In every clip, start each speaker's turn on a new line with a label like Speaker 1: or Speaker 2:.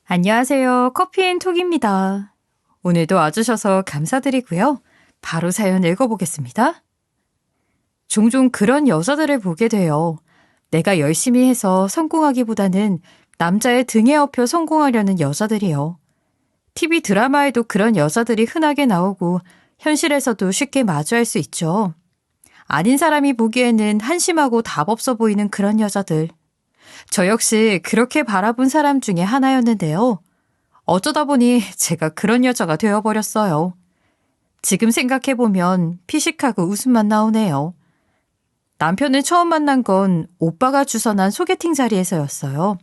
Speaker 1: 안녕하세요. 커피앤톡입니다. 오늘도 와주셔서 감사드리고요. 바로 사연 읽어보겠습니다. 종종 그런 여자들을 보게 돼요. 내가 열심히 해서 성공하기보다는 남자의 등에 업혀 성공하려는 여자들이요. TV 드라마에도 그런 여자들이 흔하게 나오고 현실에서도 쉽게 마주할 수 있죠. 아닌 사람이 보기에는 한심하고 답 없어 보이는 그런 여자들. 저 역시 그렇게 바라본 사람 중에 하나였는데요. 어쩌다 보니 제가 그런 여자가 되어버렸어요. 지금 생각해보면 피식하고 웃음만 나오네요. 남편을 처음 만난 건 오빠가 주선한 소개팅 자리에서였어요.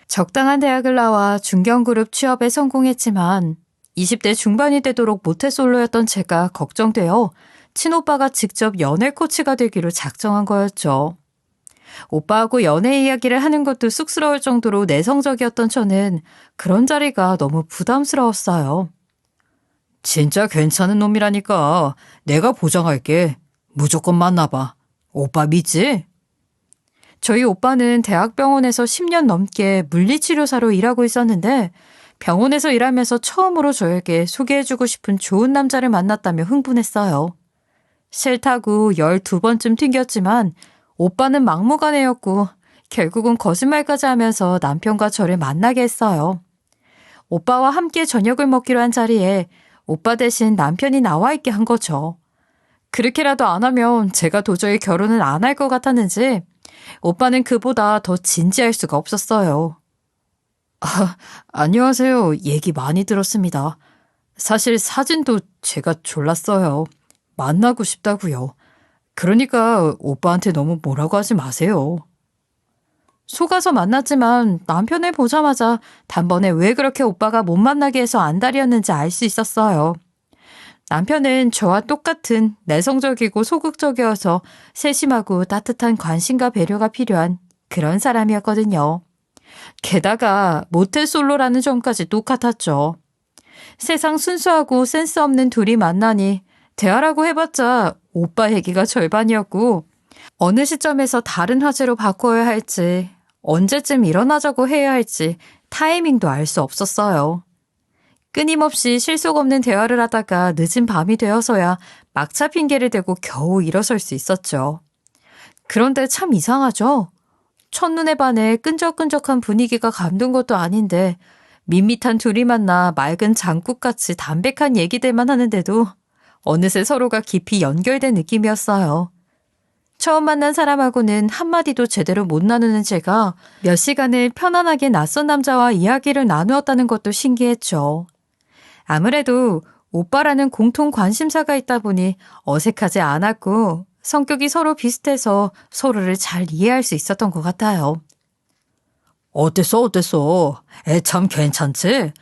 Speaker 1: 적당한 대학을 나와 중견그룹 취업에 성공했지만 20대 중반이 되도록 모태솔로였던 제가 걱정되어 친오빠가 직접 연애 코치가 되기로 작정한 거였죠. 오빠하고 연애 이야기를 하는 것도 쑥스러울 정도로 내성적이었던 저는 그런 자리가 너무 부담스러웠어요. 진짜 괜찮은 놈이라니까. 내가 보장할게. 무조건 만나봐. 오빠 믿지? 저희 오빠는 대학병원에서 10년 넘게 물리치료사로 일하고 있었는데 병원에서 일하면서 처음으로 저에게 소개해주고 싶은 좋은 남자를 만났다며 흥분했어요. 싫다고 12번쯤 튕겼지만 오빠는 막무가내였고 결국은 거짓말까지 하면서 남편과 저를 만나게 했어요. 오빠와 함께 저녁을 먹기로 한 자리에 오빠 대신 남편이 나와 있게 한 거죠. 그렇게라도 안 하면 제가 도저히 결혼을 안 할 것 같았는지 오빠는 그보다 더 진지할 수가 없었어요. 안녕하세요. 얘기 많이 들었습니다. 사실 사진도 제가 졸랐어요. 만나고 싶다고요. 그러니까 오빠한테 너무 뭐라고 하지 마세요. 속아서 만났지만 남편을 보자마자 단번에 왜 그렇게 오빠가 못 만나게 해서 안달이었는지 알 수 있었어요. 남편은 저와 똑같은 내성적이고 소극적이어서 세심하고 따뜻한 관심과 배려가 필요한 그런 사람이었거든요. 게다가 모태솔로라는 점까지 똑같았죠. 세상 순수하고 센스 없는 둘이 만나니 대화라고 해봤자 오빠 얘기가 절반이었고 어느 시점에서 다른 화제로 바꿔야 할지 언제쯤 일어나자고 해야 할지 타이밍도 알 수 없었어요. 끊임없이 실속 없는 대화를 하다가 늦은 밤이 되어서야 막차 핑계를 대고 겨우 일어설 수 있었죠. 그런데 참 이상하죠? 첫눈에 반해 끈적끈적한 분위기가 감돈 것도 아닌데 밋밋한 둘이 만나 맑은 장국같이 담백한 얘기들만 하는데도 어느새 서로가 깊이 연결된 느낌이었어요. 처음 만난 사람하고는 한마디도 제대로 못 나누는 제가 몇 시간을 편안하게 낯선 남자와 이야기를 나누었다는 것도 신기했죠. 아무래도 오빠라는 공통 관심사가 있다 보니 어색하지 않았고 성격이 서로 비슷해서 서로를 잘 이해할 수 있었던 것 같아요. 어땠어? 애 참 괜찮지?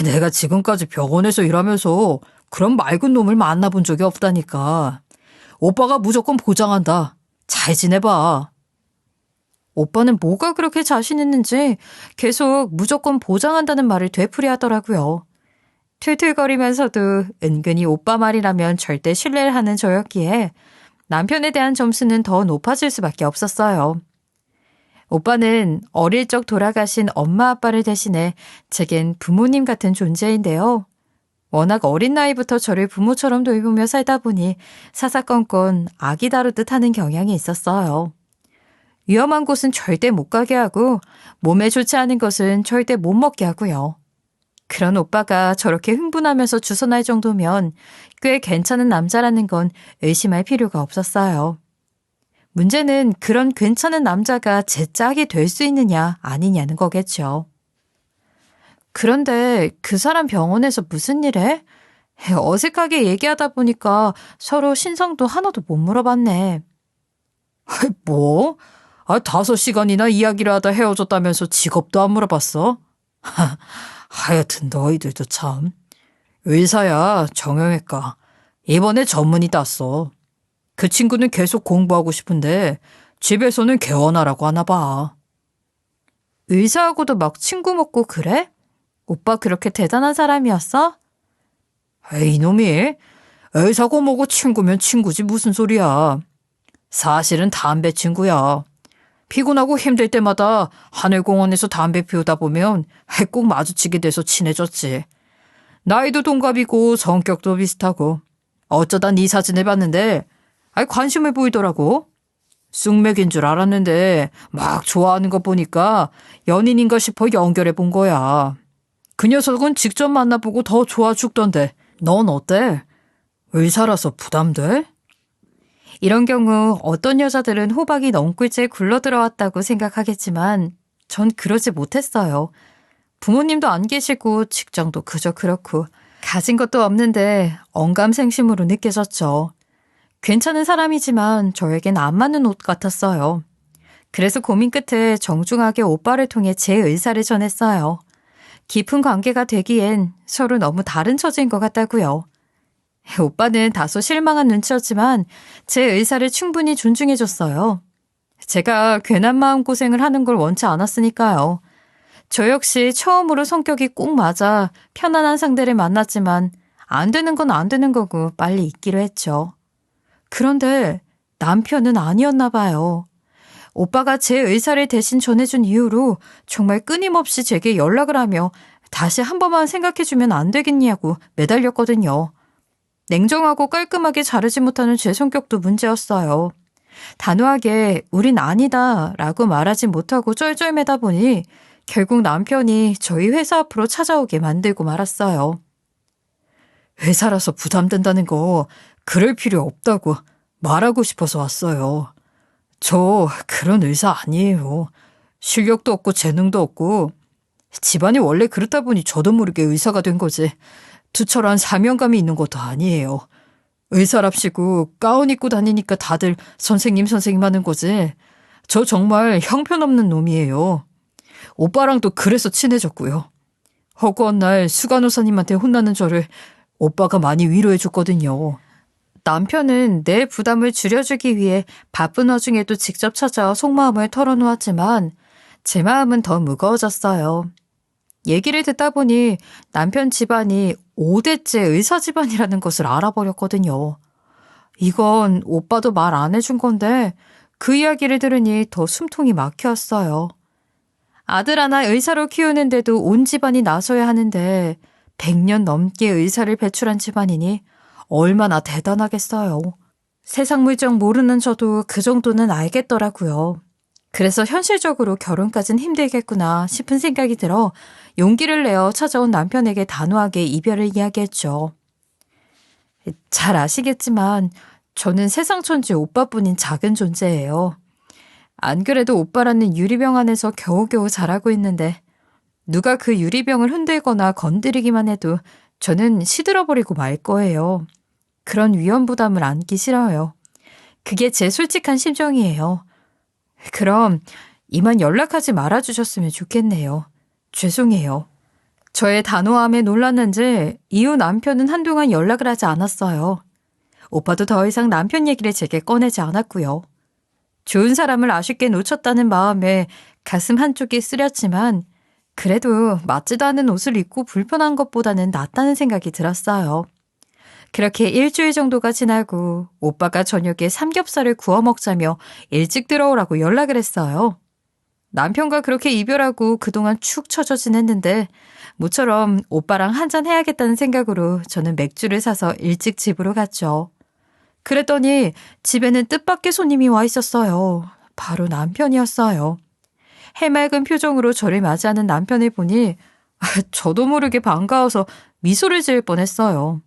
Speaker 1: 내가 지금까지 병원에서 일하면서 그런 맑은 놈을 만나본 적이 없다니까. 오빠가 무조건 보장한다. 잘 지내봐. 오빠는 뭐가 그렇게 자신 있는지 계속 무조건 보장한다는 말을 되풀이하더라고요. 툴툴거리면서도 은근히 오빠 말이라면 절대 신뢰를 하는 저였기에 남편에 대한 점수는 더 높아질 수밖에 없었어요. 오빠는 어릴 적 돌아가신 엄마 아빠를 대신해 제겐 부모님 같은 존재인데요. 워낙 어린 나이부터 저를 부모처럼 돌보며 살다 보니 사사건건 아기 다루듯 하는 경향이 있었어요. 위험한 곳은 절대 못 가게 하고 몸에 좋지 않은 것은 절대 못 먹게 하고요. 그런 오빠가 저렇게 흥분하면서 주선할 정도면 꽤 괜찮은 남자라는 건 의심할 필요가 없었어요. 문제는 그런 괜찮은 남자가 제 짝이 될 수 있느냐 아니냐는 거겠죠. 그런데 그 사람 병원에서 무슨 일 해? 어색하게 얘기하다 보니까 서로 신상도 하나도 못 물어봤네. 뭐? 5시간이나 이야기를 하다 헤어졌다면서 직업도 안 물어봤어? 하여튼 너희들도 참. 의사야, 정형외과. 이번에 전문의 땄어. 그 친구는 계속 공부하고 싶은데 집에서는 개원하라고 하나 봐. 의사하고도 막 친구 먹고 그래? 오빠 그렇게 대단한 사람이었어? 이놈이 의사고 뭐고 친구면 친구지 무슨 소리야. 사실은 담배 친구야. 피곤하고 힘들 때마다 하늘공원에서 담배 피우다 보면 꼭 마주치게 돼서 친해졌지. 나이도 동갑이고 성격도 비슷하고 어쩌다 네 사진을 봤는데 관심을 보이더라고. 쑥맥인 줄 알았는데 막 좋아하는 거 보니까 연인인가 싶어 연결해 본 거야. 그 녀석은 직접 만나보고 더 좋아 죽던데 넌 어때? 의사라서 부담돼? 이런 경우 어떤 여자들은 호박이 넝굴째 굴러들어왔다고 생각하겠지만 전 그러지 못했어요. 부모님도 안 계시고 직장도 그저 그렇고 가진 것도 없는데 언감생심으로 느껴졌죠. 괜찮은 사람이지만 저에겐 안 맞는 옷 같았어요. 그래서 고민 끝에 정중하게 오빠를 통해 제 의사를 전했어요. 깊은 관계가 되기엔 서로 너무 다른 처지인 것 같다고요. 오빠는 다소 실망한 눈치였지만 제 의사를 충분히 존중해줬어요. 제가 괜한 마음고생을 하는 걸 원치 않았으니까요. 저 역시 처음으로 성격이 꼭 맞아 편안한 상대를 만났지만 안 되는 건 안 되는 거고 빨리 잊기로 했죠. 그런데 남편은 아니었나 봐요. 오빠가 제 의사를 대신 전해준 이후로 정말 끊임없이 제게 연락을 하며 다시 한 번만 생각해주면 안 되겠냐고 매달렸거든요. 냉정하고 깔끔하게 자르지 못하는 제 성격도 문제였어요. 단호하게 우린 아니다 라고 말하지 못하고 쩔쩔매다 보니 결국 남편이 저희 회사 앞으로 찾아오게 만들고 말았어요. 회사라서 부담된다는 거 그럴 필요 없다고 말하고 싶어서 왔어요. 저 그런 의사 아니에요. 실력도 없고 재능도 없고 집안이 원래 그렇다 보니 저도 모르게 의사가 된 거지. 투철한 사명감이 있는 것도 아니에요. 의사랍시고 가운 입고 다니니까 다들 선생님 선생님 하는 거지. 저 정말 형편없는 놈이에요. 오빠랑도 그래서 친해졌고요. 허구한 날 수간호사님한테 혼나는 저를 오빠가 많이 위로해 줬거든요. 남편은 내 부담을 줄여주기 위해 바쁜 와중에도 직접 찾아와 속마음을 털어놓았지만 제 마음은 더 무거워졌어요. 얘기를 듣다 보니 남편 집안이 5대째 의사 집안이라는 것을 알아버렸거든요. 이건 오빠도 말 안 해준 건데 그 이야기를 들으니 더 숨통이 막혔어요. 아들 하나 의사로 키우는데도 온 집안이 나서야 하는데 100년 넘게 의사를 배출한 집안이니 얼마나 대단하겠어요. 세상 물정 모르는 저도 그 정도는 알겠더라고요. 그래서 현실적으로 결혼까진 힘들겠구나 싶은 생각이 들어 용기를 내어 찾아온 남편에게 단호하게 이별을 이야기했죠. 잘 아시겠지만 저는 세상 천지 오빠뿐인 작은 존재예요. 안 그래도 오빠라는 유리병 안에서 겨우겨우 자라고 있는데 누가 그 유리병을 흔들거나 건드리기만 해도 저는 시들어버리고 말 거예요. 그런 위험 부담을 안기 싫어요. 그게 제 솔직한 심정이에요. 그럼 이만 연락하지 말아주셨으면 좋겠네요. 죄송해요. 저의 단호함에 놀랐는지 이후 남편은 한동안 연락을 하지 않았어요. 오빠도 더 이상 남편 얘기를 제게 꺼내지 않았고요. 좋은 사람을 아쉽게 놓쳤다는 마음에 가슴 한쪽이 쓰렸지만 그래도 맞지도 않은 옷을 입고 불편한 것보다는 낫다는 생각이 들었어요. 그렇게 일주일 정도가 지나고 오빠가 저녁에 삼겹살을 구워 먹자며 일찍 들어오라고 연락을 했어요. 남편과 그렇게 이별하고 그동안 축 처져 지냈는데 모처럼 오빠랑 한잔 해야겠다는 생각으로 저는 맥주를 사서 일찍 집으로 갔죠. 그랬더니 집에는 뜻밖의 손님이 와 있었어요. 바로 남편이었어요. 해맑은 표정으로 저를 맞이하는 남편을 보니 저도 모르게 반가워서 미소를 지을 뻔했어요.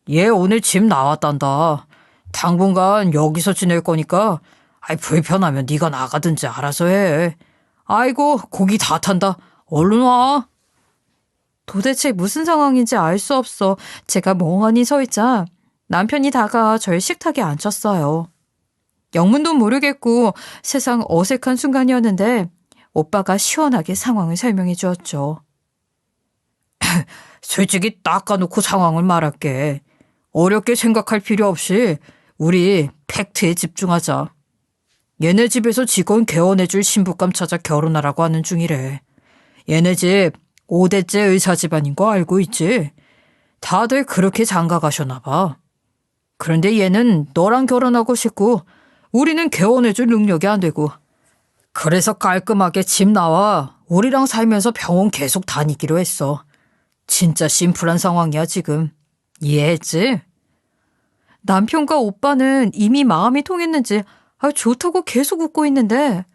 Speaker 1: 얘 오늘 집 나왔단다. 당분간 여기서 지낼 거니까 불편하면 네가 나가든지 알아서 해. 아이고 고기 다 탄다. 얼른 와. 도대체 무슨 상황인지 알 수 없어 제가 멍하니 서 있자 남편이 다가와 절 식탁에 앉혔어요. 영문도 모르겠고 세상 어색한 순간이었는데 오빠가 시원하게 상황을 설명해 주었죠. 솔직히 닦아놓고 상황을 말할게. 어렵게 생각할 필요 없이 우리 팩트에 집중하자. 얘네 집에서 직원 개원해줄 신부감 찾아 결혼하라고 하는 중이래. 얘네 집 5대째 의사 집안인 거 알고 있지? 다들 그렇게 장가 가셨나 봐. 그런데 얘는 너랑 결혼하고 싶고 우리는 개원해줄 능력이 안 되고 그래서 깔끔하게 집 나와 우리랑 살면서 병원 계속 다니기로 했어. 진짜 심플한 상황이야, 지금. 이해했지? 남편과 오빠는 이미 마음이 통했는지 좋다고 계속 웃고 있는데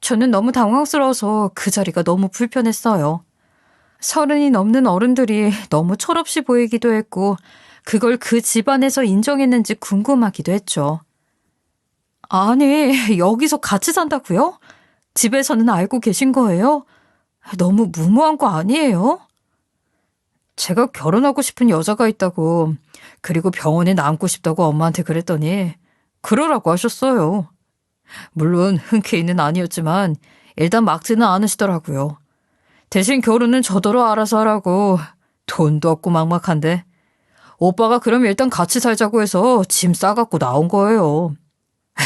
Speaker 1: 저는 너무 당황스러워서 그 자리가 너무 불편했어요. 30이 넘는 어른들이 너무 철없이 보이기도 했고 그걸 그 집안에서 인정했는지 궁금하기도 했죠. 아니, 여기서 같이 산다고요? 집에서는 알고 계신 거예요? 너무 무모한 거 아니에요? 제가 결혼하고 싶은 여자가 있다고, 그리고 병원에 남고 싶다고 엄마한테 그랬더니 그러라고 하셨어요. 물론 흔쾌히는 아니었지만 일단 막지는 않으시더라고요. 대신 결혼은 저더러 알아서 하라고. 돈도 없고 막막한데 오빠가 그럼 일단 같이 살자고 해서 짐 싸갖고 나온 거예요.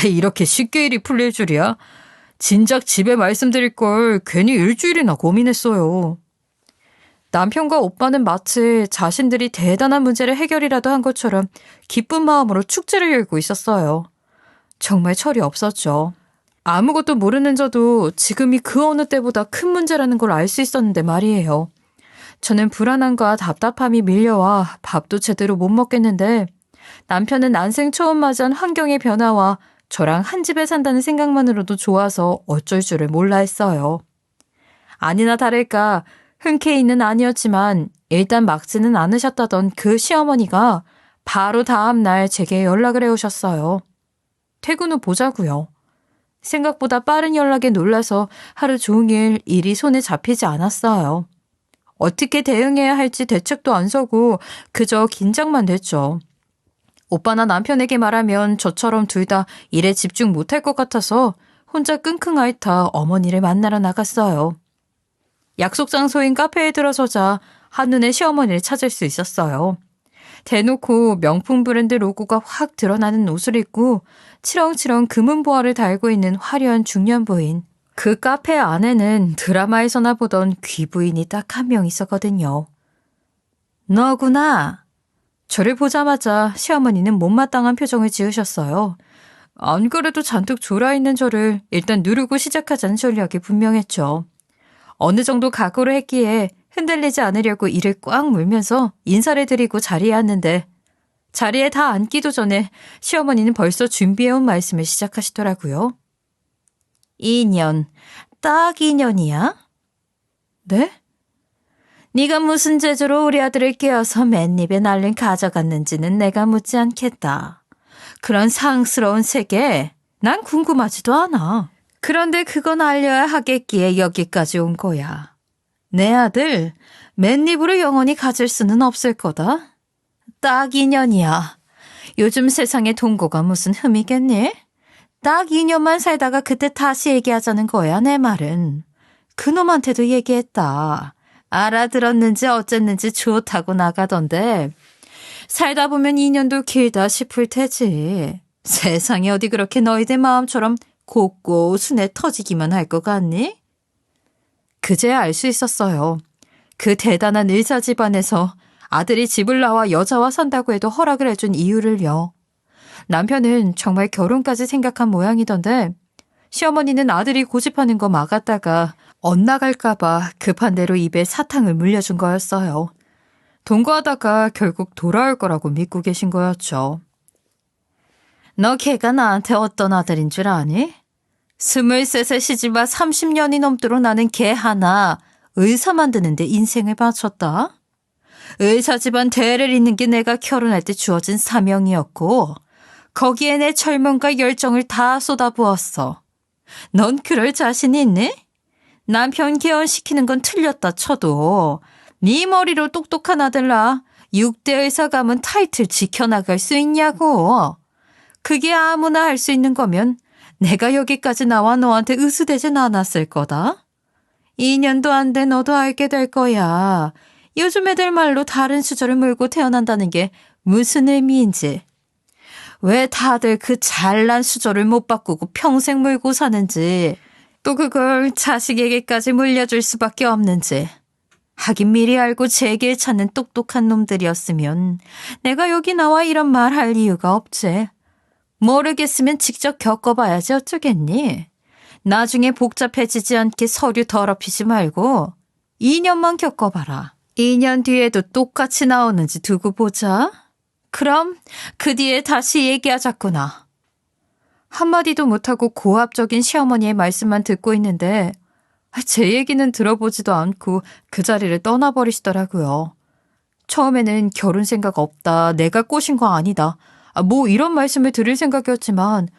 Speaker 1: 이렇게 쉽게 일이 풀릴 줄이야? 진작 집에 말씀드릴 걸 괜히 일주일이나 고민했어요. 남편과 오빠는 마치 자신들이 대단한 문제를 해결이라도 한 것처럼 기쁜 마음으로 축제를 열고 있었어요. 정말 철이 없었죠. 아무것도 모르는 저도 지금이 그 어느 때보다 큰 문제라는 걸 알 수 있었는데 말이에요. 저는 불안함과 답답함이 밀려와 밥도 제대로 못 먹겠는데 남편은 난생 처음 맞이한 환경의 변화와 저랑 한 집에 산다는 생각만으로도 좋아서 어쩔 줄을 몰라 했어요. 아니나 다를까 흔쾌히는 아니었지만 일단 막지는 않으셨다던 그 시어머니가 바로 다음 날 제게 연락을 해오셨어요. 퇴근 후 보자고요. 생각보다 빠른 연락에 놀라서 하루 종일 일이 손에 잡히지 않았어요. 어떻게 대응해야 할지 대책도 안 서고 그저 긴장만 됐죠. 오빠나 남편에게 말하면 저처럼 둘 다 일에 집중 못할 것 같아서 혼자 끙끙 앓다 어머니를 만나러 나갔어요. 약속 장소인 카페에 들어서자 한눈에 시어머니를 찾을 수 있었어요. 대놓고 명품 브랜드 로고가 확 드러나는 옷을 입고 치렁치렁 금은 보화를 달고 있는 화려한 중년 부인. 그 카페 안에는 드라마에서나 보던 귀부인이 딱 한 명 있었거든요. 너구나. 저를 보자마자 시어머니는 못마땅한 표정을 지으셨어요. 안 그래도 잔뜩 졸아있는 저를 일단 누르고 시작하자는 전략이 분명했죠. 어느 정도 각오를 했기에 흔들리지 않으려고 이를 꽉 물면서 인사를 드리고 자리에 앉는데 자리에 다 앉기도 전에 시어머니는 벌써 준비해온 말씀을 시작하시더라고요. 2년, 딱 2년이야? 네? 네가 무슨 재주로 우리 아들을 깨어서 맨입에 날린 가져갔는지는 내가 묻지 않겠다. 그런 상스러운 세계 난 궁금하지도 않아. 그런데 그건 알려야 하겠기에 여기까지 온 거야. 내 아들 맨입으로 영원히 가질 수는 없을 거다. 딱 2년이야. 요즘 세상에 동거가 무슨 흠이겠니? 딱 2년만 살다가 그때 다시 얘기하자는 거야, 내 말은. 그놈한테도 얘기했다. 알아들었는지 어쨌는지 좋다고 나가던데 살다 보면 2년도 길다 싶을 테지. 세상이 어디 그렇게 너희들 마음처럼 곱고 순해 터지기만 할 것 같니? 그제야 알 수 있었어요. 그 대단한 의사 집안에서 아들이 집을 나와 여자와 산다고 해도 허락을 해준 이유를요. 남편은 정말 결혼까지 생각한 모양이던데 시어머니는 아들이 고집하는 거 막았다가 엇나갈까봐 급한 대로 입에 사탕을 물려준 거였어요. 동거하다가 결국 돌아올 거라고 믿고 계신 거였죠. 너 걔가 나한테 어떤 아들인 줄 아니? 23세 시집와 30년이 넘도록 나는 걔 하나 의사 만드는데 인생을 바쳤다. 의사 집안 대를 잇는 게 내가 결혼할 때 주어진 사명이었고 거기에 내 젊음과 열정을 다 쏟아부었어. 넌 그럴 자신 있니? 남편 개헌시키는 건 틀렸다 쳐도 네 머리로 똑똑한 아들 낳아 6대 의사 가문 타이틀 지켜나갈 수 있냐고. 그게 아무나 할 수 있는 거면 내가 여기까지 나와 너한테 으스대진 않았을 거다. 2년도 안 돼 너도 알게 될 거야. 요즘 애들 말로 다른 수저를 물고 태어난다는 게 무슨 의미인지. 왜 다들 그 잘난 수저를 못 바꾸고 평생 물고 사는지. 또 그걸 자식에게까지 물려줄 수밖에 없는지. 하긴 미리 알고 제 길 찾는 똑똑한 놈들이었으면 내가 여기 나와 이런 말 할 이유가 없지. 모르겠으면 직접 겪어봐야지 어쩌겠니. 나중에 복잡해지지 않게 서류 더럽히지 말고 2년만 겪어봐라. 2년 뒤에도 똑같이 나오는지 두고 보자. 그럼 그 뒤에 다시 얘기하자꾸나. 한마디도 못하고 고압적인 시어머니의 말씀만 듣고 있는데 제 얘기는 들어보지도 않고 그 자리를 떠나버리시더라고요. 처음에는 결혼 생각 없다, 내가 꼬신 거 아니다, 뭐 이런 말씀을 드릴 생각이었지만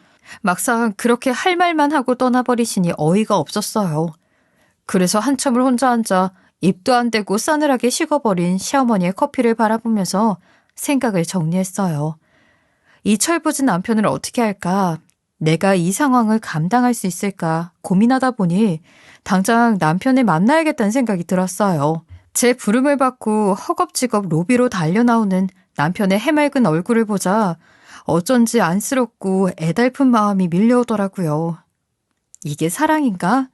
Speaker 1: 막상 그렇게 할 말만 하고 떠나버리시니 어이가 없었어요. 그래서 한참을 혼자 앉아 입도 안 대고 싸늘하게 식어버린 시어머니의 커피를 바라보면서 생각을 정리했어요. 이 철부진 남편을 어떻게 할까? 내가 이 상황을 감당할 수 있을까 고민하다 보니 당장 남편을 만나야겠다는 생각이 들었어요. 제 부름을 받고 허겁지겁 로비로 달려나오는 남편의 해맑은 얼굴을 보자 어쩐지 안쓰럽고 애달픈 마음이 밀려오더라고요. 이게 사랑인가?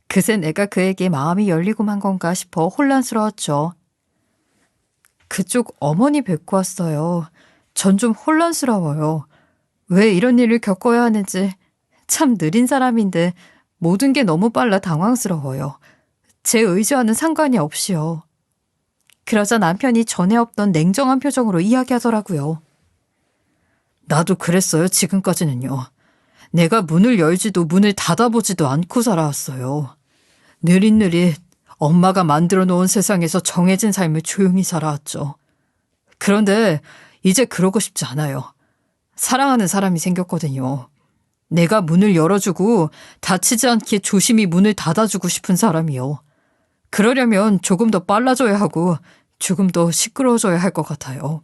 Speaker 1: 그새 내가 그에게 마음이 열리고만 건가 싶어 혼란스러웠죠. 그쪽 어머니 뵙고 왔어요. 전 좀 혼란스러워요. 왜 이런 일을 겪어야 하는지 참 느린 사람인데 모든 게 너무 빨라 당황스러워요. 제 의지와는 상관이 없이요. 그러자 남편이 전에 없던 냉정한 표정으로 이야기하더라고요. 나도 그랬어요, 지금까지는요. 내가 문을 열지도 문을 닫아보지도 않고 살아왔어요. 느릿느릿 엄마가 만들어 놓은 세상에서 정해진 삶을 조용히 살아왔죠. 그런데 이제 그러고 싶지 않아요. 사랑하는 사람이 생겼거든요. 내가 문을 열어주고 다치지 않게 조심히 문을 닫아주고 싶은 사람이요. 그러려면 조금 더 빨라져야 하고 조금 더 시끄러워져야 할 것 같아요.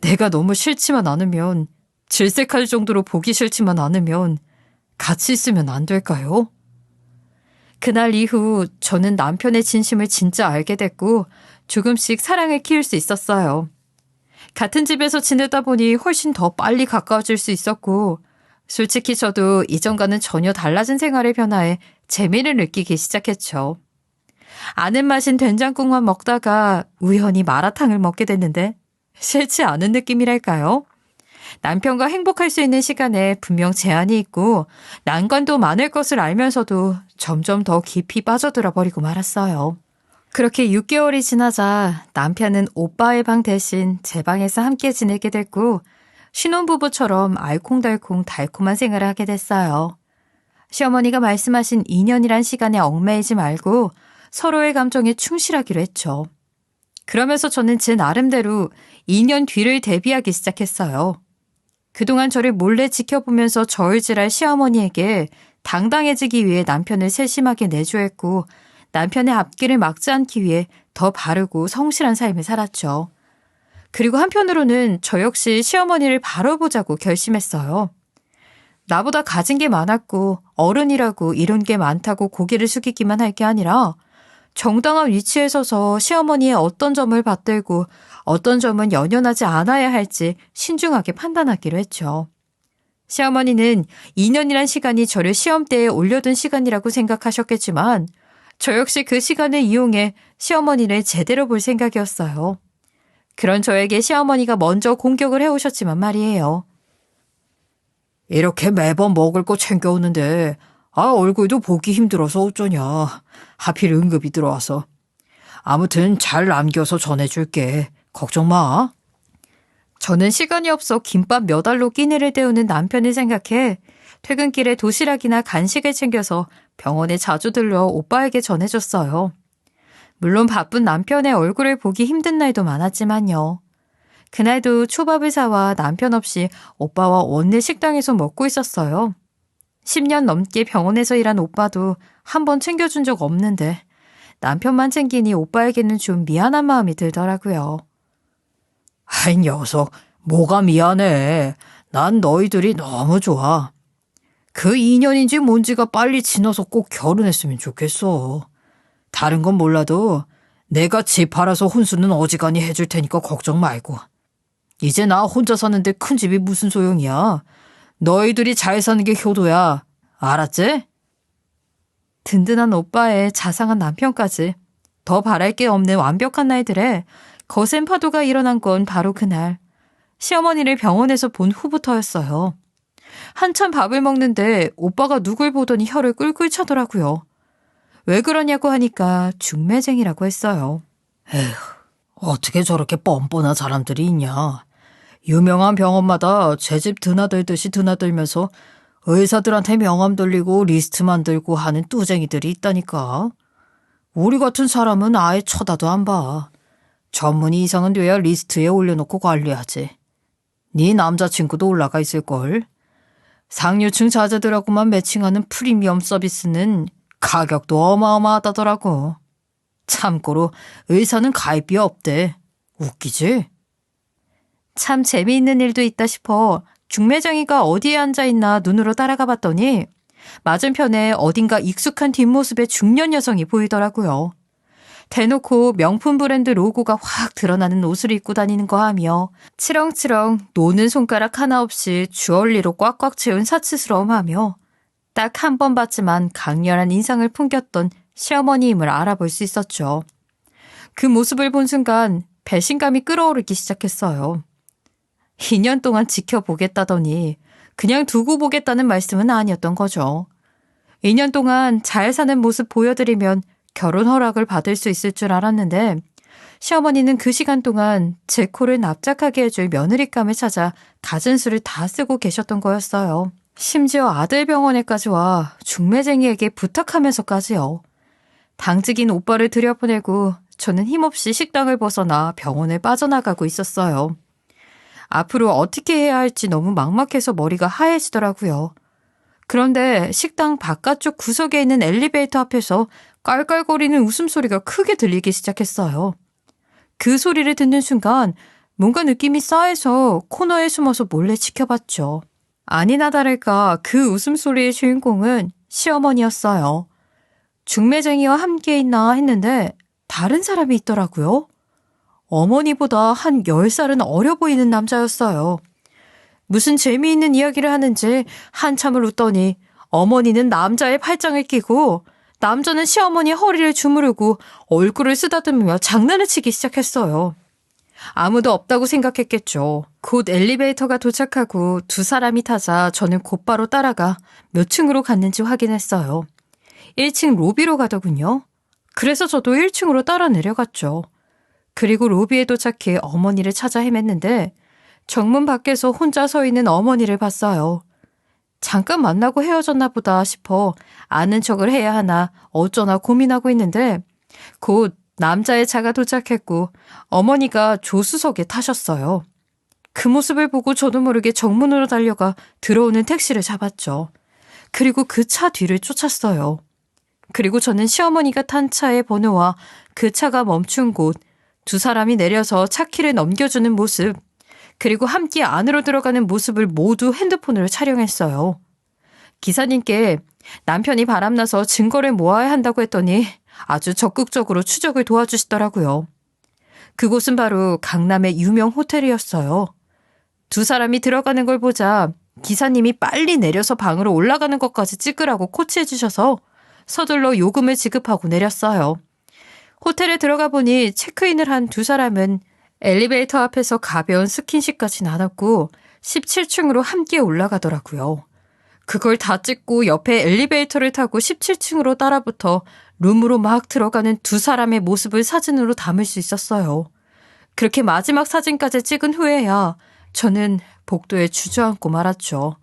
Speaker 1: 내가 너무 싫지만 않으면, 질색할 정도로 보기 싫지만 않으면 같이 있으면 안 될까요? 그날 이후 저는 남편의 진심을 진짜 알게 됐고 조금씩 사랑을 키울 수 있었어요. 같은 집에서 지내다 보니 훨씬 더 빨리 가까워질 수 있었고 솔직히 저도 이전과는 전혀 달라진 생활의 변화에 재미를 느끼기 시작했죠. 아는 맛인 된장국만 먹다가 우연히 마라탕을 먹게 됐는데 싫지 않은 느낌이랄까요? 남편과 행복할 수 있는 시간에 분명 제한이 있고 난관도 많을 것을 알면서도 점점 더 깊이 빠져들어 버리고 말았어요. 그렇게 6개월이 지나자 남편은 오빠의 방 대신 제 방에서 함께 지내게 됐고 신혼부부처럼 알콩달콩 달콤한 생활을 하게 됐어요. 시어머니가 말씀하신 2년이란 시간에 얽매이지 말고 서로의 감정에 충실하기로 했죠. 그러면서 저는 제 나름대로 2년 뒤를 대비하기 시작했어요. 그동안 저를 몰래 지켜보면서 저울질할 시어머니에게 당당해지기 위해 남편을 세심하게 내조했고 남편의 앞길을 막지 않기 위해 더 바르고 성실한 삶을 살았죠. 그리고 한편으로는 저 역시 시어머니를 바라보자고 결심했어요. 나보다 가진 게 많았고 어른이라고 이룬 게 많다고 고개를 숙이기만 할 게 아니라 정당한 위치에 서서 시어머니의 어떤 점을 받들고 어떤 점은 연연하지 않아야 할지 신중하게 판단하기로 했죠. 시어머니는 2년이란 시간이 저를 시험대에 올려둔 시간이라고 생각하셨겠지만 저 역시 그 시간을 이용해 시어머니를 제대로 볼 생각이었어요. 그런 저에게 시어머니가 먼저 공격을 해오셨지만 말이에요. 이렇게 매번 먹을 거 챙겨오는데 얼굴도 보기 힘들어서 어쩌냐. 하필 응급이 들어와서. 아무튼 잘 남겨서 전해줄게. 걱정 마. 저는 시간이 없어 김밥 몇 알로 끼니를 때우는 남편을 생각해 퇴근길에 도시락이나 간식을 챙겨서 병원에 자주 들러 오빠에게 전해줬어요. 물론 바쁜 남편의 얼굴을 보기 힘든 날도 많았지만요. 그날도 초밥을 사와 남편 없이 오빠와 원내 식당에서 먹고 있었어요. 10년 넘게 병원에서 일한 오빠도 한 번 챙겨준 적 없는데 남편만 챙기니 오빠에게는 좀 미안한 마음이 들더라고요. 아이 녀석, 뭐가 미안해. 난 너희들이 너무 좋아. 그 2년인지 뭔지가 빨리 지나서 꼭 결혼했으면 좋겠어. 다른 건 몰라도 내가 집 팔아서 혼수는 어지간히 해줄 테니까 걱정 말고. 이제 나 혼자 사는데 큰 집이 무슨 소용이야. 너희들이 잘 사는 게 효도야. 알았지? 든든한 오빠의 자상한 남편까지 더 바랄 게 없는 완벽한 날들에 거센 파도가 일어난 건 바로 그날 시어머니를 병원에서 본 후부터였어요. 한참 밥을 먹는데 오빠가 누굴 보더니 혀를 꿀꿀 차더라고요. 왜 그러냐고 하니까 중매쟁이라고 했어요.
Speaker 2: 에휴, 어떻게 저렇게 뻔뻔한 사람들이 있냐. 유명한 병원마다 제집 드나들듯이 드나들면서 의사들한테 명함 돌리고 리스트 만들고 하는 뚜쟁이들이 있다니까. 우리 같은 사람은 아예 쳐다도 안 봐. 전문의 이상은 돼야 리스트에 올려놓고 관리하지. 네 남자친구도 올라가 있을걸. 상류층 자제들하고만 매칭하는 프리미엄 서비스는 가격도 어마어마하다더라고. 참고로 의사는 가입비 없대. 웃기지?
Speaker 1: 참 재미있는 일도 있다 싶어 중매쟁이가 어디에 앉아있나 눈으로 따라가 봤더니 맞은편에 어딘가 익숙한 뒷모습의 중년 여성이 보이더라고요. 대놓고 명품 브랜드 로고가 확 드러나는 옷을 입고 다니는 거 하며 치렁치렁 노는 손가락 하나 없이 주얼리로 꽉꽉 채운 사치스러움하며 딱 한 번 봤지만 강렬한 인상을 풍겼던 시어머니임을 알아볼 수 있었죠. 그 모습을 본 순간 배신감이 끓어오르기 시작했어요. 2년 동안 지켜보겠다더니 그냥 두고 보겠다는 말씀은 아니었던 거죠. 2년 동안 잘 사는 모습 보여드리면 결혼 허락을 받을 수 있을 줄 알았는데 시어머니는 그 시간 동안 제 코를 납작하게 해줄 며느리감을 찾아 갖은 수를 다 쓰고 계셨던 거였어요. 심지어 아들 병원에까지 와 중매쟁이에게 부탁하면서까지요. 당직인 오빠를 들여보내고 저는 힘없이 식당을 벗어나 병원을 빠져나가고 있었어요. 앞으로 어떻게 해야 할지 너무 막막해서 머리가 하얘지더라고요. 그런데 식당 바깥쪽 구석에 있는 엘리베이터 앞에서 깔깔거리는 웃음소리가 크게 들리기 시작했어요. 그 소리를 듣는 순간 뭔가 느낌이 싸해서 코너에 숨어서 몰래 지켜봤죠. 아니나 다를까 그 웃음소리의 주인공은 시어머니였어요. 중매쟁이와 함께 있나 했는데 다른 사람이 있더라고요. 어머니보다 한 10살은 어려 보이는 남자였어요. 무슨 재미있는 이야기를 하는지 한참을 웃더니 어머니는 남자의 팔짱을 끼고 남자는 시어머니 허리를 주무르고 얼굴을 쓰다듬으며 장난을 치기 시작했어요. 아무도 없다고 생각했겠죠. 곧 엘리베이터가 도착하고 두 사람이 타자 저는 곧바로 따라가 몇 층으로 갔는지 확인했어요. 1층 로비로 가더군요. 그래서 저도 1층으로 따라 내려갔죠. 그리고 로비에 도착해 어머니를 찾아 헤맸는데 정문 밖에서 혼자 서 있는 어머니를 봤어요. 잠깐 만나고 헤어졌나 보다 싶어 아는 척을 해야 하나 어쩌나 고민하고 있는데 곧 남자의 차가 도착했고 어머니가 조수석에 타셨어요. 그 모습을 보고 저도 모르게 정문으로 달려가 들어오는 택시를 잡았죠. 그리고 그 차 뒤를 쫓았어요. 그리고 저는 시어머니가 탄 차의 번호와 그 차가 멈춘 곳, 두 사람이 내려서 차키를 넘겨주는 모습, 그리고 함께 안으로 들어가는 모습을 모두 핸드폰으로 촬영했어요. 기사님께 남편이 바람나서 증거를 모아야 한다고 했더니 아주 적극적으로 추적을 도와주시더라고요. 그곳은 바로 강남의 유명 호텔이었어요. 두 사람이 들어가는 걸 보자 기사님이 빨리 내려서 방으로 올라가는 것까지 찍으라고 코치해 주셔서 서둘러 요금을 지급하고 내렸어요. 호텔에 들어가 보니 체크인을 한 두 사람은 엘리베이터 앞에서 가벼운 스킨십까지 나눴고 17층으로 함께 올라가더라고요. 그걸 다 찍고 옆에 엘리베이터를 타고 17층으로 따라붙어 룸으로 막 들어가는 두 사람의 모습을 사진으로 담을 수 있었어요. 그렇게 마지막 사진까지 찍은 후에야 저는 복도에 주저앉고 말았죠.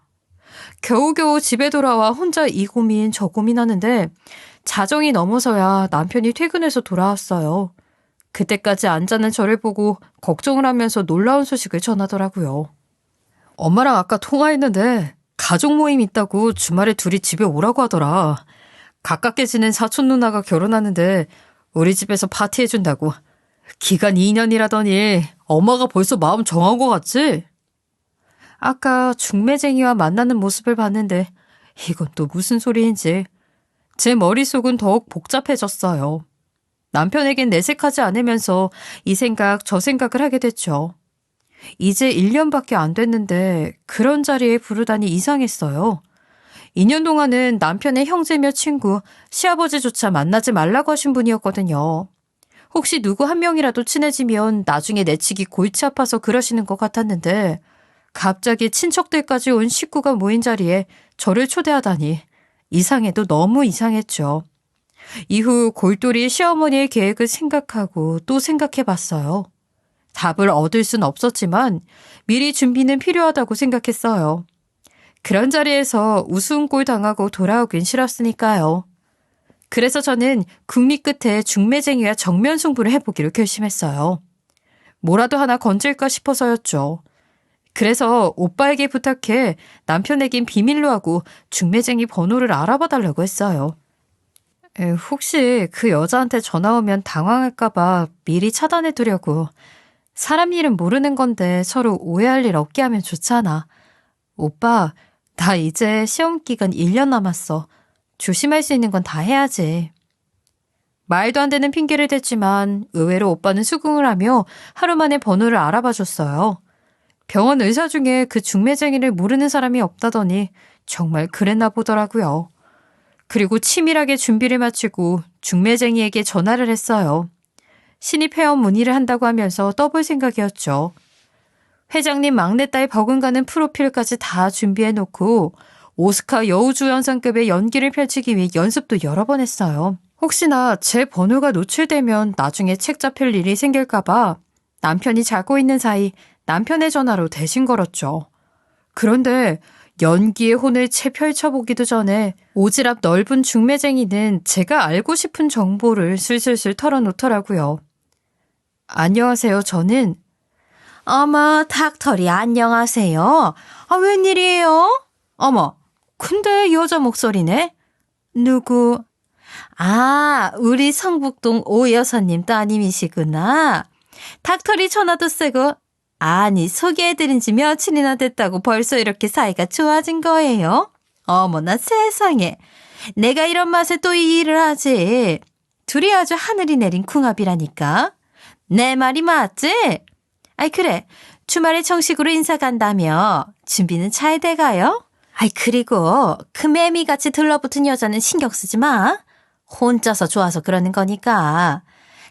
Speaker 1: 겨우겨우 집에 돌아와 혼자 이 고민 저 고민하는데 자정이 넘어서야 남편이 퇴근해서 돌아왔어요. 그때까지 안 자는 저를 보고 걱정을 하면서 놀라운 소식을 전하더라고요. 엄마랑 아까 통화했는데 가족 모임 있다고 주말에 둘이 집에 오라고 하더라. 가깝게 지낸 사촌 누나가 결혼하는데 우리 집에서 파티해준다고. 기간 2년이라더니 엄마가 벌써 마음 정한 것 같지? 아까 중매쟁이와 만나는 모습을 봤는데 이건 또 무슨 소리인지 제 머릿속은 더욱 복잡해졌어요. 남편에겐 내색하지 않으면서 이 생각 저 생각을 하게 됐죠. 이제 1년밖에 안 됐는데 그런 자리에 부르다니 이상했어요. 2년 동안은 남편의 형제며 친구, 시아버지조차 만나지 말라고 하신 분이었거든요. 혹시 누구 한 명이라도 친해지면 나중에 내치기 골치 아파서 그러시는 것 같았는데 갑자기 친척들까지 온 식구가 모인 자리에 저를 초대하다니 이상해도 너무 이상했죠. 이후 골똘히 시어머니의 계획을 생각하고 또 생각해봤어요. 답을 얻을 순 없었지만 미리 준비는 필요하다고 생각했어요. 그런 자리에서 우스운꼴 당하고 돌아오긴 싫었으니까요. 그래서 저는 국리 끝에 중매쟁이와 정면 승부를 해보기로 결심했어요. 뭐라도 하나 건질까 싶어서였죠. 그래서 오빠에게 부탁해 남편에겐 비밀로 하고 중매쟁이 번호를 알아봐 달라고 했어요. 혹시 그 여자한테 전화 오면 당황할까봐 미리 차단해 두려고. 사람 일은 모르는 건데 서로 오해할 일 없게 하면 좋잖아. 오빠, 나 이제 시험 기간 1년 남았어. 조심할 수 있는 건 다 해야지. 말도 안 되는 핑계를 댔지만 의외로 오빠는 수긍을 하며 하루 만에 번호를 알아봐 줬어요. 병원 의사 중에 그 중매쟁이를 모르는 사람이 없다더니 정말 그랬나 보더라고요. 그리고 치밀하게 준비를 마치고 중매쟁이에게 전화를 했어요. 신입 회원 문의를 한다고 하면서 떠볼 생각이었죠. 회장님 막내딸 버금가는 프로필까지 다 준비해놓고 오스카 여우주연상급의 연기를 펼치기 위해 연습도 여러 번 했어요. 혹시나 제 번호가 노출되면 나중에 책 잡힐 일이 생길까봐 남편이 자고 있는 사이 남편의 전화로 대신 걸었죠. 그런데 연기의 혼을 채 펼쳐보기도 전에 오지랖 넓은 중매쟁이는 제가 알고 싶은 정보를 슬슬슬 털어놓더라고요. 안녕하세요, 저는. 어머, 닥터리 안녕하세요. 웬일이에요? 어머, 근데 여자 목소리네? 누구? 우리 성북동 오 여사님 따님이시구나. 닥터리 전화도 쓰고. 아니, 소개해드린 지 며칠이나 됐다고 벌써 이렇게 사이가 좋아진 거예요? 어머나 세상에. 내가 이런 맛에 또 이 일을 하지. 둘이 아주 하늘이 내린 궁합이라니까. 내 말이 맞지? 그래. 주말에 정식으로 인사 간다며. 준비는 잘 돼가요? 그리고 그 매미같이 들러붙은 여자는 신경 쓰지 마. 혼자서 좋아서 그러는 거니까.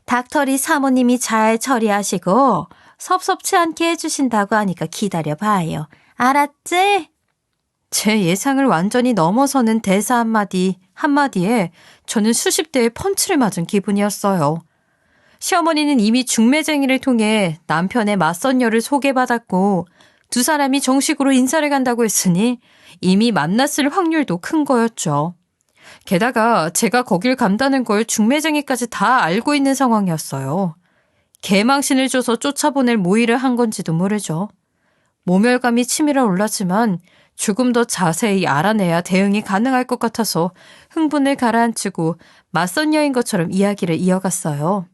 Speaker 1: 닥터리 사모님이 잘 처리하시고 섭섭치 않게 해주신다고 하니까 기다려봐요. 알았지? 제 예상을 완전히 넘어서는 대사 한마디에 저는 수십 대의 펀치를 맞은 기분이었어요. 시어머니는 이미 중매쟁이를 통해 남편의 맞선녀를 소개받았고 두 사람이 정식으로 인사를 간다고 했으니 이미 만났을 확률도 큰 거였죠. 게다가 제가 거길 간다는 걸 중매쟁이까지 다 알고 있는 상황이었어요. 개망신을 줘서 쫓아보낼 모의를 한 건지도 모르죠. 모멸감이 치밀어 올랐지만 조금 더 자세히 알아내야 대응이 가능할 것 같아서 흥분을 가라앉히고 맞선녀인 것처럼 이야기를 이어갔어요.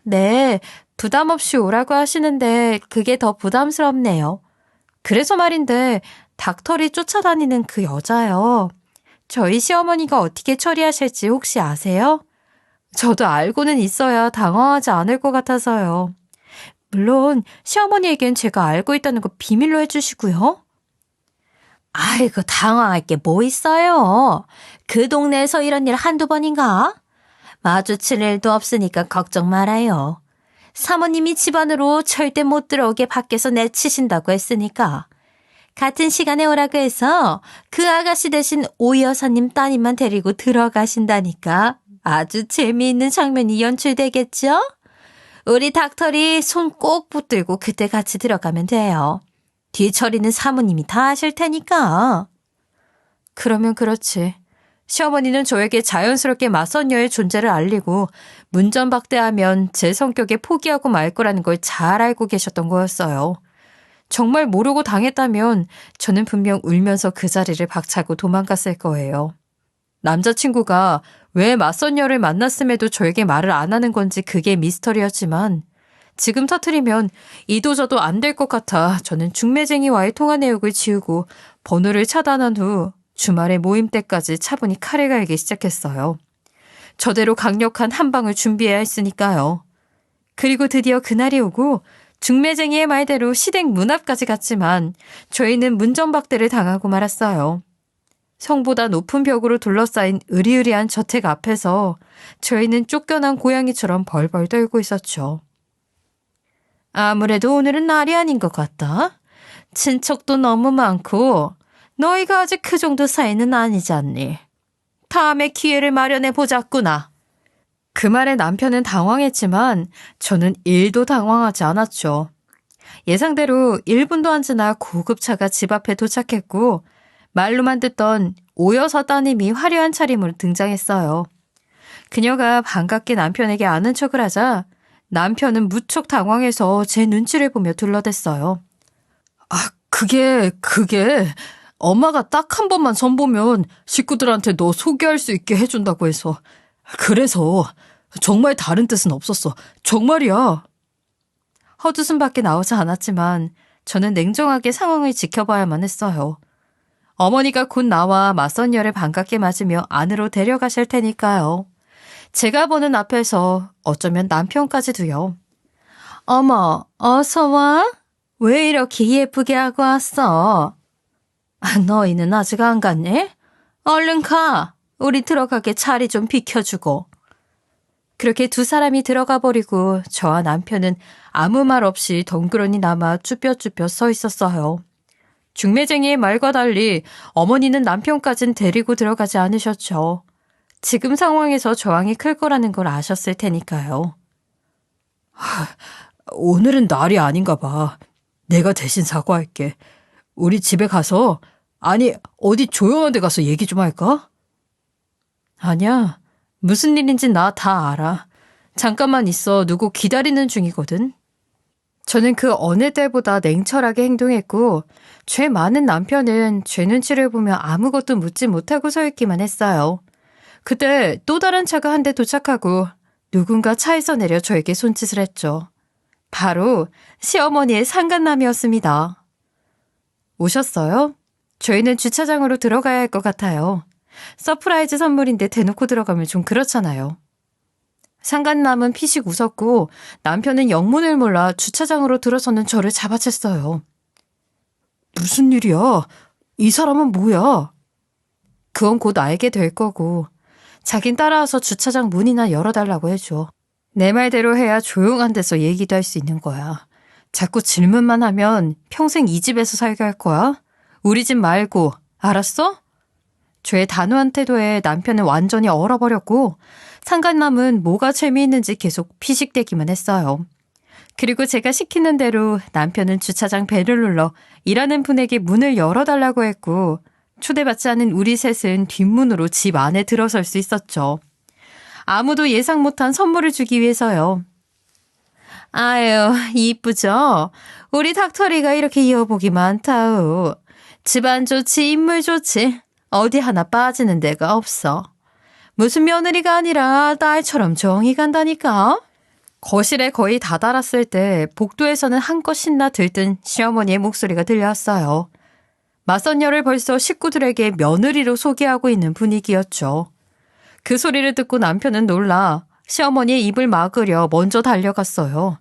Speaker 1: 네, 부담 없이 오라고 하시는데 그게 더 부담스럽네요. 그래서 말인데 닥터리 쫓아다니는 그 여자요. 저희 시어머니가 어떻게 처리하실지 혹시 아세요? 저도 알고는 있어야 당황하지 않을 것 같아서요. 물론 시어머니에겐 제가 알고 있다는 거 비밀로 해주시고요. 아이고, 당황할 게 뭐 있어요. 그 동네에서 이런 일 한두 번인가? 마주칠 일도 없으니까 걱정 말아요. 사모님이 집안으로 절대 못 들어오게 밖에서 내치신다고 했으니까. 같은 시간에 오라고 해서 그 아가씨 대신 오 여사님 따님만 데리고 들어가신다니까. 아주 재미있는 장면이 연출되겠죠? 우리 닥터리 손 꼭 붙들고 그때 같이 들어가면 돼요. 뒤처리는 사모님이 다 하실 테니까. 그러면 그렇지. 시어머니는 저에게 자연스럽게 맞선녀의 존재를 알리고 문전박대하면 제 성격에 포기하고 말 거라는 걸 잘 알고 계셨던 거였어요. 정말 모르고 당했다면 저는 분명 울면서 그 자리를 박차고 도망갔을 거예요. 남자친구가 왜 맞선녀를 만났음에도 저에게 말을 안 하는 건지 그게 미스터리였지만 지금 터트리면 이도저도 안 될 것 같아 저는 중매쟁이와의 통화 내역을 지우고 번호를 차단한 후 주말에 모임 때까지 차분히 칼을 갈기 시작했어요. 저대로 강력한 한 방을 준비해야 했으니까요. 그리고 드디어 그날이 오고 중매쟁이의 말대로 시댁 문 앞까지 갔지만 저희는 문전박대를 당하고 말았어요. 성보다 높은 벽으로 둘러싸인 으리으리한 저택 앞에서 저희는 쫓겨난 고양이처럼 벌벌 떨고 있었죠. 아무래도 오늘은 날이 아닌 것 같다. 친척도 너무 많고 너희가 아직 그 정도 사이는 아니지 않니? 다음에 기회를 마련해 보자꾸나. 그 말에 남편은 당황했지만 저는 1도 당황하지 않았죠. 예상대로 1분도 안 지나 고급차가 집 앞에 도착했고 말로만 듣던 오여사 따님이 화려한 차림으로 등장했어요. 그녀가 반갑게 남편에게 아는 척을 하자 남편은 무척 당황해서 제 눈치를 보며 둘러댔어요.
Speaker 2: 그게 엄마가 딱 한 번만 선보면 식구들한테 너 소개할 수 있게 해준다고 해서. 그래서 정말 다른 뜻은 없었어. 정말이야.
Speaker 1: 헛웃음밖에 나오지 않았지만 저는 냉정하게 상황을 지켜봐야만 했어요. 어머니가 곧 나와 맞선녀를 반갑게 맞으며 안으로 데려가실 테니까요. 제가 보는 앞에서 어쩌면 남편까지도요. 어머, 어서 와? 왜 이렇게 예쁘게 하고 왔어? 너희는 아직 안 갔니? 얼른 가. 우리 들어가게 자리 좀 비켜주고. 그렇게 두 사람이 들어가 버리고 저와 남편은 아무 말 없이 덩그러니 남아 쭈뼛쭈뼛 서 있었어요. 중매쟁이의 말과 달리 어머니는 남편까진 데리고 들어가지 않으셨죠. 지금 상황에서 저항이 클 거라는 걸 아셨을 테니까요.
Speaker 2: 오늘은 날이 아닌가 봐. 내가 대신 사과할게. 우리 집에 가서, 아니, 어디 조용한 데 가서 얘기 좀 할까?
Speaker 1: 아니야. 무슨 일인지 나 다 알아. 잠깐만 있어. 누구 기다리는 중이거든. 저는 그 어느 때보다 냉철하게 행동했고 죄 많은 남편은 제 눈치를 보며 아무것도 묻지 못하고 서 있기만 했어요. 그때 또 다른 차가 한 대 도착하고 누군가 차에서 내려 저에게 손짓을 했죠. 바로 시어머니의 상간남이었습니다. 오셨어요? 저희는 주차장으로 들어가야 할 것 같아요. 서프라이즈 선물인데 대놓고 들어가면 좀 그렇잖아요. 상간남은 피식 웃었고 남편은 영문을 몰라 주차장으로 들어서는 저를 잡아챘어요.
Speaker 2: 무슨 일이야? 이 사람은 뭐야?
Speaker 1: 그건 곧 알게 될 거고 자긴 따라와서 주차장 문이나 열어달라고 해줘. 내 말대로 해야 조용한 데서 얘기도 할 수 있는 거야. 자꾸 질문만 하면 평생 이 집에서 살게 할 거야. 우리 집 말고, 알았어? 저의 단호한 태도에 남편은 완전히 얼어버렸고 상간남은 뭐가 재미있는지 계속 피식대기만 했어요. 그리고 제가 시키는 대로 남편은 주차장 벨을 눌러 일하는 분에게 문을 열어달라고 했고 초대받지 않은 우리 셋은 뒷문으로 집 안에 들어설 수 있었죠. 아무도 예상 못한 선물을 주기 위해서요. 아유, 이쁘죠? 우리 닭털이가 이렇게 이어복이 많다우. 집안 좋지, 인물 좋지. 어디 하나 빠지는 데가 없어. 무슨 며느리가 아니라 딸처럼 정이 간다니까. 거실에 거의 다 달았을 때 복도에서는 한껏 신나 들뜬 시어머니의 목소리가 들려왔어요. 맞선녀를 벌써 식구들에게 며느리로 소개하고 있는 분위기였죠. 그 소리를 듣고 남편은 놀라 시어머니의 입을 막으려 먼저 달려갔어요.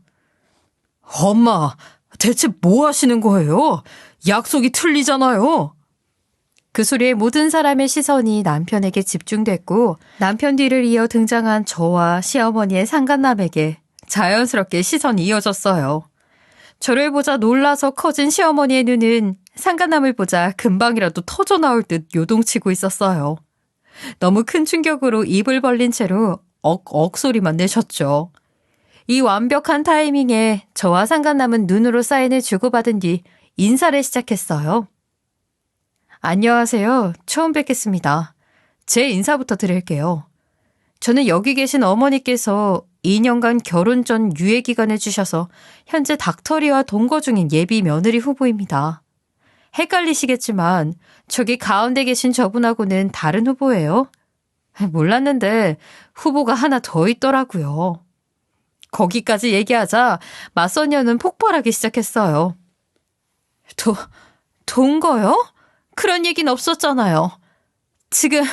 Speaker 2: 엄마, 대체 뭐 하시는 거예요? 약속이 틀리잖아요.
Speaker 1: 그 소리에 모든 사람의 시선이 남편에게 집중됐고 남편 뒤를 이어 등장한 저와 시어머니의 상간남에게 자연스럽게 시선이 이어졌어요. 저를 보자 놀라서 커진 시어머니의 눈은 상간남을 보자 금방이라도 터져 나올 듯 요동치고 있었어요. 너무 큰 충격으로 입을 벌린 채로 억억 소리만 내셨죠. 이 완벽한 타이밍에 저와 상간남은 눈으로 사인을 주고받은 뒤 인사를 시작했어요. 안녕하세요. 처음 뵙겠습니다. 제 인사부터 드릴게요. 저는 여기 계신 어머니께서 2년간 결혼 전 유예 기간을 주셔서 현재 닥터리와 동거 중인 예비 며느리 후보입니다. 헷갈리시겠지만 저기 가운데 계신 저분하고는 다른 후보예요. 몰랐는데 후보가 하나 더 있더라고요. 거기까지 얘기하자 맞선녀는 폭발하기 시작했어요. 동거요? 그런 얘기는 없었잖아요. 지금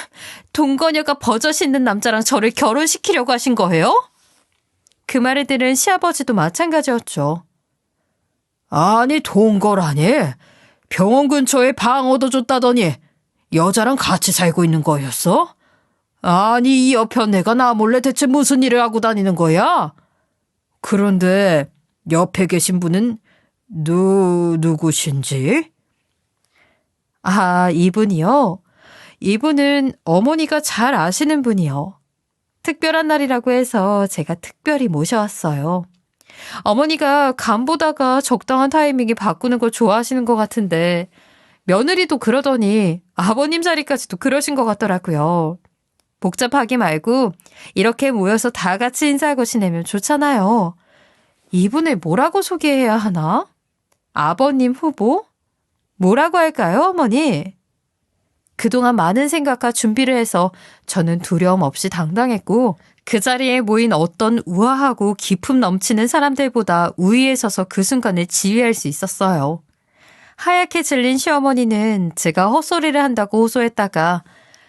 Speaker 1: 동거녀가 버젓 있는 남자랑 저를 결혼시키려고 하신 거예요? 그 말을 들은 시아버지도 마찬가지였죠.
Speaker 2: 아니, 동거라니. 병원 근처에 방 얻어줬다더니 여자랑 같이 살고 있는 거였어? 아니, 이 여편네가 나 몰래 대체 무슨 일을 하고 다니는 거야? 그런데 옆에 계신 분은 누구신지?
Speaker 1: 아, 이분이요? 이분은 어머니가 잘 아시는 분이요. 특별한 날이라고 해서 제가 특별히 모셔왔어요. 어머니가 간 보다가 적당한 타이밍에 바꾸는 걸 좋아하시는 것 같은데 며느리도 그러더니 아버님 자리까지도 그러신 것 같더라고요. 복잡하게 말고 이렇게 모여서 다 같이 인사하고 지내면 좋잖아요. 이분을 뭐라고 소개해야 하나? 아버님 후보? 뭐라고 할까요, 어머니? 그동안 많은 생각과 준비를 해서 저는 두려움 없이 당당했고 그 자리에 모인 어떤 우아하고 기품 넘치는 사람들보다 우위에 서서 그 순간을 지휘할 수 있었어요. 하얗게 질린 시어머니는 제가 헛소리를 한다고 호소했다가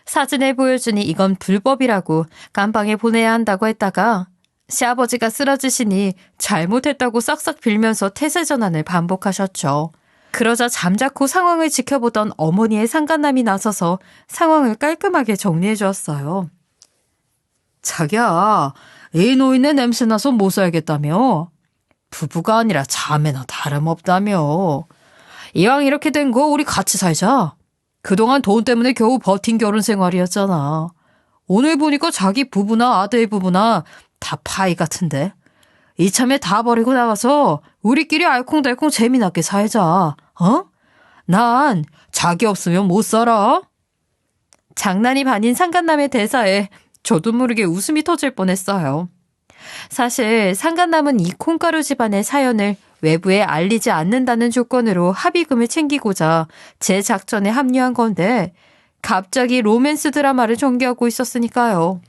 Speaker 1: 사진을 보여주니 이건 불법이라고 깜방에 보내야 한다고 했다가 시아버지가 쓰러지시니 잘못했다고 싹싹 빌면서 태세전환을 반복하셨죠. 그러자 잠자코 상황을 지켜보던 어머니의 상간남이 나서서 상황을 깔끔하게 정리해 주었어요.
Speaker 2: 자기야, 이 노인네 냄새나서 못 살겠다며? 부부가 아니라 자매나 다름없다며? 이왕 이렇게 된 거 우리 같이 살자. 그동안 돈 때문에 겨우 버틴 결혼 생활이었잖아. 오늘 보니까 자기 부부나 아들 부부나 다 파이 같은데. 이참에 다 버리고 나가서 우리끼리 알콩달콩 재미나게 살자. 어? 난 자기 없으면 못 살아.
Speaker 1: 장난이 반인 상간남의 대사에 저도 모르게 웃음이 터질 뻔했어요. 사실 상간남은 이 콩가루 집안의 사연을 외부에 알리지 않는다는 조건으로 합의금을 챙기고자 제 작전에 합류한 건데 갑자기 로맨스 드라마를 전개하고 있었으니까요.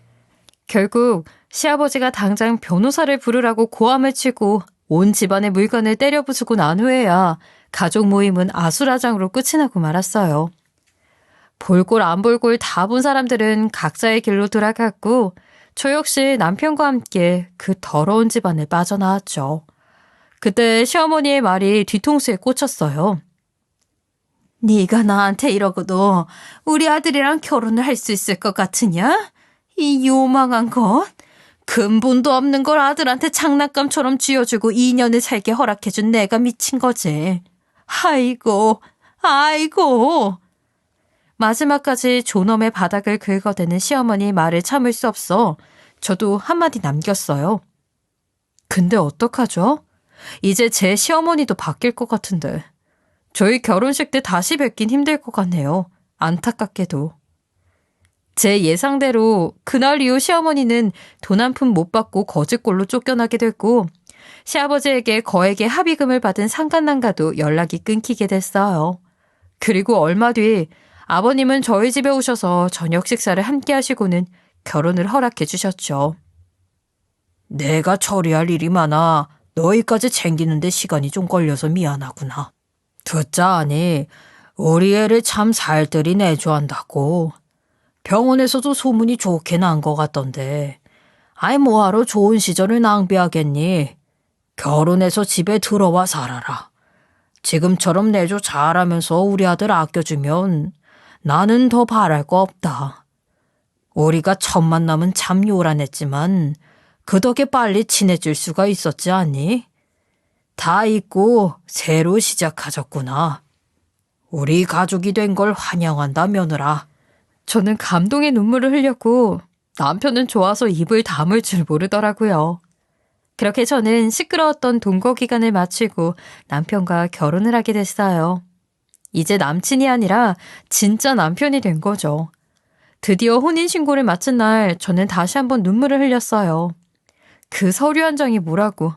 Speaker 1: 결국 시아버지가 당장 변호사를 부르라고 고함을 치고 온 집안의 물건을 때려 부수고 난 후에야 가족 모임은 아수라장으로 끝이 나고 말았어요. 볼골 안 볼골 다 본 사람들은 각자의 길로 돌아갔고 저 역시 남편과 함께 그 더러운 집안을 빠져나왔죠. 그때 시어머니의 말이 뒤통수에 꽂혔어요. 네가 나한테 이러고도 우리 아들이랑 결혼을 할 수 있을 것 같으냐? 이 요망한 것. 근본도 없는 걸 아들한테 장난감처럼 쥐어주고 2년을 살게 허락해준 내가 미친 거지. 아이고, 아이고. 마지막까지 존엄의 바닥을 긁어대는 시어머니의 말을 참을 수 없어 저도 한마디 남겼어요. 근데 어떡하죠? 이제 제 시어머니도 바뀔 것 같은데. 저희 결혼식 때 다시 뵙긴 힘들 것 같네요. 안타깝게도. 제 예상대로 그날 이후 시어머니는 돈 한 푼 못 받고 거짓골로 쫓겨나게 됐고 시아버지에게 거액의 합의금을 받은 상간남과도 연락이 끊기게 됐어요. 그리고 얼마 뒤 아버님은 저희 집에 오셔서 저녁 식사를 함께 하시고는 결혼을 허락해 주셨죠.
Speaker 2: 내가 처리할 일이 많아 너희까지 챙기는데 시간이 좀 걸려서 미안하구나. 듣자 하니 우리 애를 참 살뜰히 내조한다고. 병원에서도 소문이 좋게 난 것 같던데. 아이 뭐하러 좋은 시절을 낭비하겠니? 결혼해서 집에 들어와 살아라. 지금처럼 내조 잘하면서 우리 아들 아껴주면 나는 더 바랄 거 없다. 우리가 첫 만남은 참 요란했지만 그 덕에 빨리 친해질 수가 있었지 않니? 다 잊고 새로 시작하셨구나. 우리 가족이 된 걸 환영한다 며느라.
Speaker 1: 저는 감동의 눈물을 흘렸고 남편은 좋아서 입을 다물 줄 모르더라고요. 그렇게 저는 시끄러웠던 동거 기간을 마치고 남편과 결혼을 하게 됐어요. 이제 남친이 아니라 진짜 남편이 된 거죠. 드디어 혼인신고를 마친 날 저는 다시 한번 눈물을 흘렸어요. 그 서류 한 장이 뭐라고.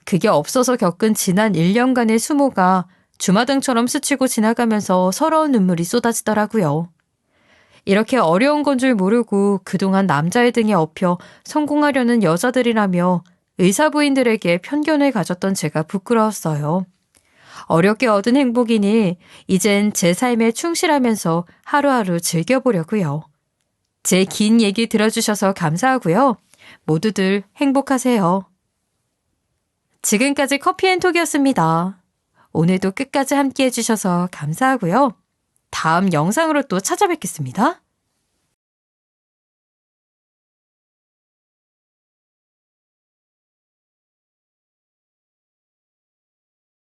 Speaker 1: 그게 없어서 겪은 지난 1년간의 수모가 주마등처럼 스치고 지나가면서 서러운 눈물이 쏟아지더라고요. 이렇게 어려운 건 줄 모르고 그동안 남자의 등에 업혀 성공하려는 여자들이라며 의사부인들에게 편견을 가졌던 제가 부끄러웠어요. 어렵게 얻은 행복이니 이젠 제 삶에 충실하면서 하루하루 즐겨보려고요. 제 긴 얘기 들어주셔서 감사하고요. 모두들 행복하세요. 지금까지 커피앤톡이었습니다. 오늘도 끝까지 함께 해주셔서 감사하고요. 다음 영상으로 또 찾아뵙겠습니다.